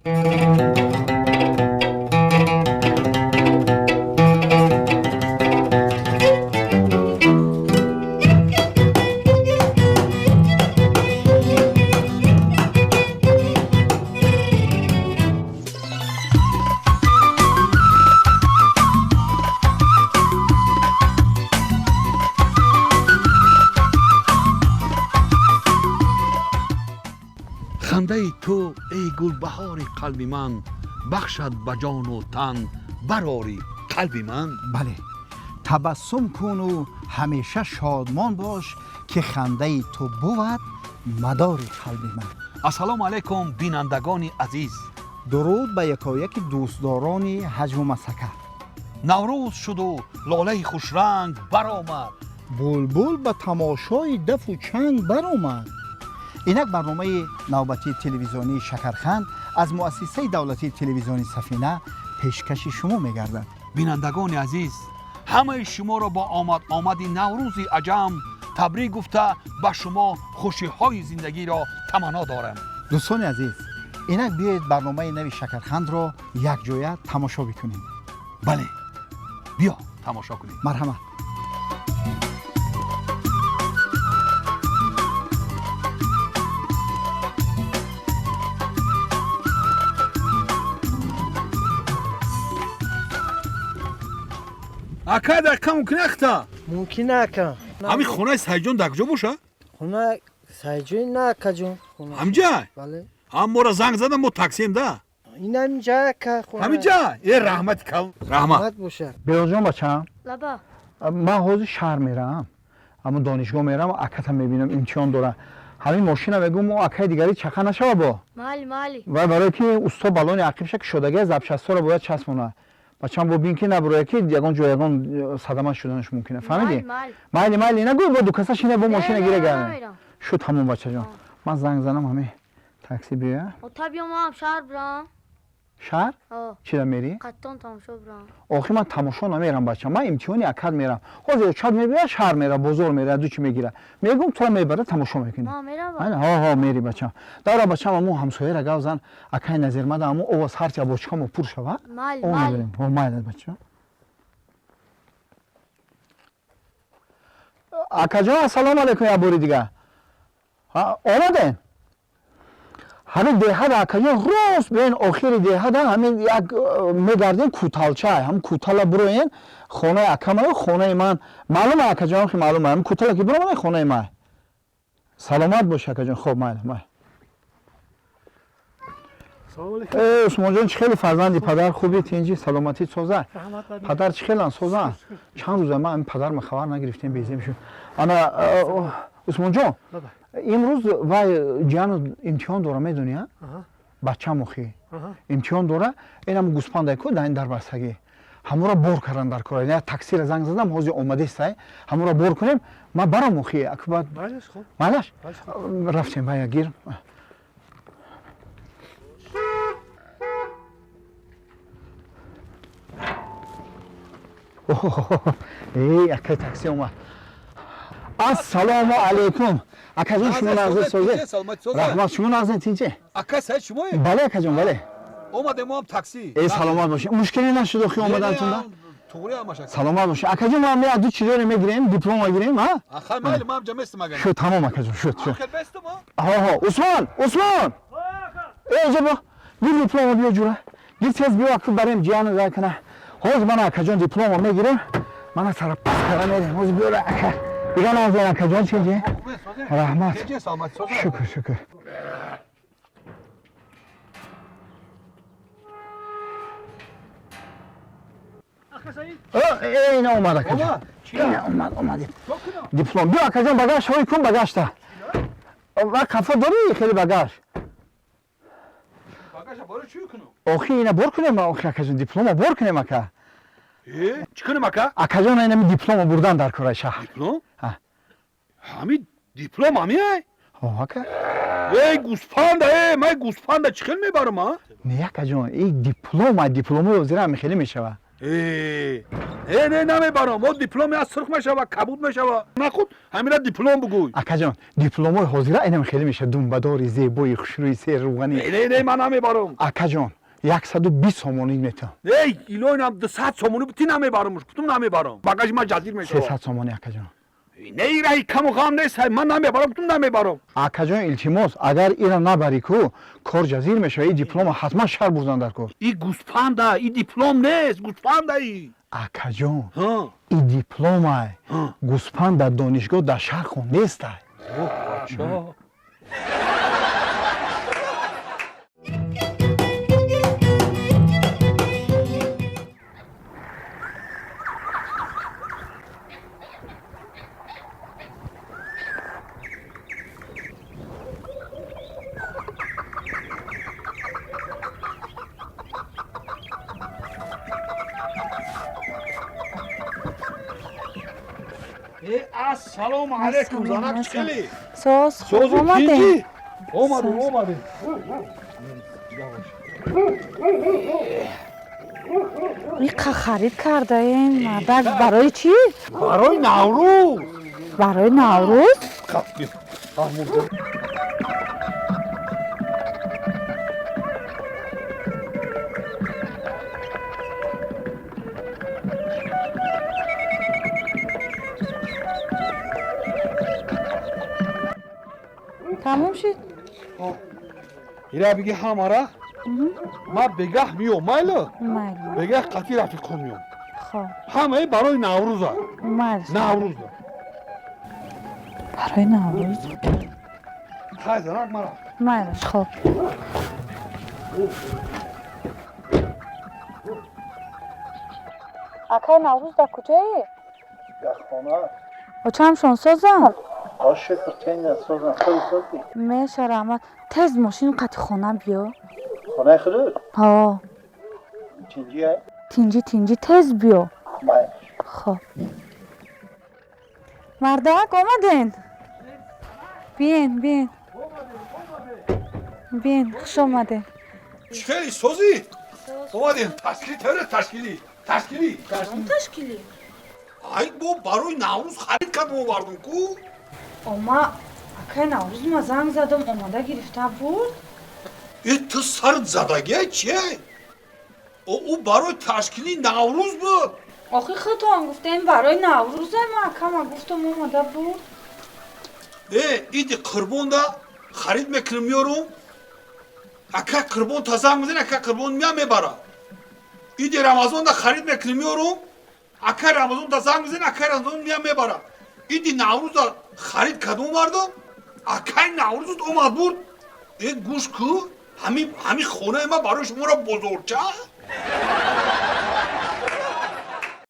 خنده تو ای گلبهار قلبی من، بخشد به جان و تن براری قلبی من. بله، تبسم کن و همیشه شادمان باش که خنده تو بود مدار قلبی من. السلام علیکم بینندگان عزیز. درود به یکایک دوستداران حج و مسکه. نوروز شد و لاله خوشرنگ برآمد، بلبل به تماشای دف و چنگ برآمد. اینک برنامه نوبتی تلویزیونی شکرخند از مؤسسه دولتی تلویزیونی سفینه پیشکش شما می‌گردد. بینندگان عزیز، همه شما را با آمد نوروز عجم تبریک گفته به شما خوشی‌های زندگی را تمنا دارم. دوستان عزیز، اینک بیایید برنامه نوی شکرخند را یک جایه تماشا بکنیم. بله، بیا تماشا کنیم. مرحمت. اکا دقیقا ممکنه اختا؟ ممکنه اکا. همین خونه سیجان در کجا باشه؟ خونه سیجان نه اکا جون. همینجا؟ بله. هم ما را زنگ زدم ما تاکسیم ده. این همینجا اکا خونه. همینجا؟ یه رحمت کن. رحمت باشه. بیاز جان بچم، لبا من حوض شهر میرم، اما دانشگاه میرم و اکتا میبینم امتحان داره. همین ماشین بگم و اکای دیگری چخه نشوه با. مالی و برای که استا بالون عقیب شک شدگی زبشستا را باید چسبونه. بچم با بین که نبروه که یگان جایگان صدمه شدنش ممکنه. فهمیدی؟ مالی نگو با دو کساش اینه با ماشین گیره گرده. شو تموم بچه جان. من زنگ زنم همه تاکسی بیه. تا بیام هم شهر برام. شهر؟ چی دارم میری؟ قطعا تماشا برام. آخی من تماشا نمیرم بچه، من امتحانی اکد میرم. خوزی چاد میبیره شهر میره، بزرگ میره، دو چی میگیره. میگم تو میبره تماشا میکنی. ها میری بچه. دارا بچه امو همسایه را گوزن اکای نظر مده امو اوز هرچی بچکمو پر شوه. مالی بچه. اکا جان السلام علیکم یا بوری دیگه. آمدین؟ همین دهد اکایان راست بین آخر دهد همین یک میگردین کوتالچه هم کوتالا بروین خونه اکمای خونه من معلومه اکجان که معلومه هم کوتالا که برو خونه من. سلامت باش اکجان. خوب مال عثمان جان خیلی فرزندی پدر خوبی تینجی سلامتی سوزه. پدر خیلی سوزه. چند روز من پدر ما خبر نگرفتیم بیزیم شو. انا عثمان جان امروز وای جان امتحان داره میدونی؟ بچه مخی امتحان داره اینم گوسپند کو داین در بستگی همورا بور کردن در کار. نه تاکسی را زنگ زدم حوزه اومده است همورا بور کنیم ما برام مخی اکبر مالش خوب مالش رفتیم باید گیر. ای اکای تاکسی اومد. السلام علیکم. اکا جان شما نازه سوزه. رحمت شما نازه تینچه. اکا سید شمایی؟ بله اکا جان بله. اومده ما هم تاکسی. ای سلامت باشه. مشکلی نشد اخی اومدن تونده؟ سلامت باشه. اکا جان ما هم یه دو چیزی میگیریم دیپلم میگیریم ها؟ آخر مال ما هم جمعست مگه. شو تمام اکا جان شد. آخر بست ما؟ ها عثمان. ای جبا گیر دیپلم بیا جوره. گیر تیز بیا اکو بریم جیان رای کنه. حوز من اکا جان دیپلم میگیریم. من سر پس کارا میریم. حوز بیا اکا. دیگه نازه اکا جان چیه؟ رحمت. شکر. این اومد اکا جان. اومد. دیپلم بیا اکا جان بگاش هایی کن بگاش تا. و کفا داری خیلی بگاش. بگاش بارو چی کنم؟ آخی اینه بار کنیم اکا جان دیپلم بار کنیم اکا. چی کنیم اکا؟ اکا جان اینه دیپلم بردن در کارای شهر. دیپلم؟ همین دیپلم همیه؟ اکا. ای گوسپنده من گوسپنده چیکار میبرم ها؟ نه اکا جان این دیپلم وزیر هم خیلی میشوه. نه نمیبرم. ما دیپلم از سرخ میشوه کبود میشوه. نخود همین دیپلم بگوی. акаҷон дипломои ҳозира инам хеле меша думбадори зебои хушрӯи серруғани نه من نمیبرم. акаҷон 120 сомонӣ метавон ای ایلوینم 200 سومونی بتی نمیبرمش. کدوم نمیبرم. багаж ما جزیر میشه. 300 сомонӣ акаҷон نه ایرای کم و خام نیست. من نمیبرم. کدوم نمیبرم. акаҷон илтимос агар ира набарӣ ку кор ҷазир мешавад ин диплома ҳатман шаҳр бурзан дар кор این گوسفنده. این دیپلم نیست. گوسفنده ای. акаҷон ها. ин дипломай гӯспанд дар донишгоҳ дар шаҳр хонестай چا؟ السلام علیکم زنک چلی So'z سوز omading. کیجی اومدیم Qa xarid kardain? Madak baroy chi? برای نوروز Baroy Navruz? خب Tamam shid. ایره بگی همارا ما بگه میو مایلو Mayli. بگه قطی رفیق کنیم Xo'p, همه برای نوروز ها mayli. نوروز Baroy Navruz. های زنک مرا Mayli, xo'p. Akay Navruz da kujayı? O çam şon sozam. Mesha Rahmat, tez moshin qati xona biyo. خانه خودت Ha, چنجیه tinji tez biyo. مای Xo'p. Mardak omadin? Bien. Bien, xush omadin. خیلی سوزی اومدیم تشکیلی تره تشکیلی Tashkili. ای بو برای نوروز خرید کردم آوردم کو Oma Akay Navruz'uma zang zadım, omada girifte بود. این تو سرت زدگی چیه؟ او برای تشکیلی نوروز بود آخه خودتون گفتین برای نوروزه ما کما گفتم اومده بود. ایدی قربون دا خرید میکنم اکا قربون تازه میدین اکا قربون میبره ایدی رمضان دا خرید میکنم اکا رمضان تازه میدین اکا رمضان میبره ایدی نوروز دا خرید کدوم مردم اکا نوروز اومد بود گوش کو همی خونه ما برای شما را بزرگ چه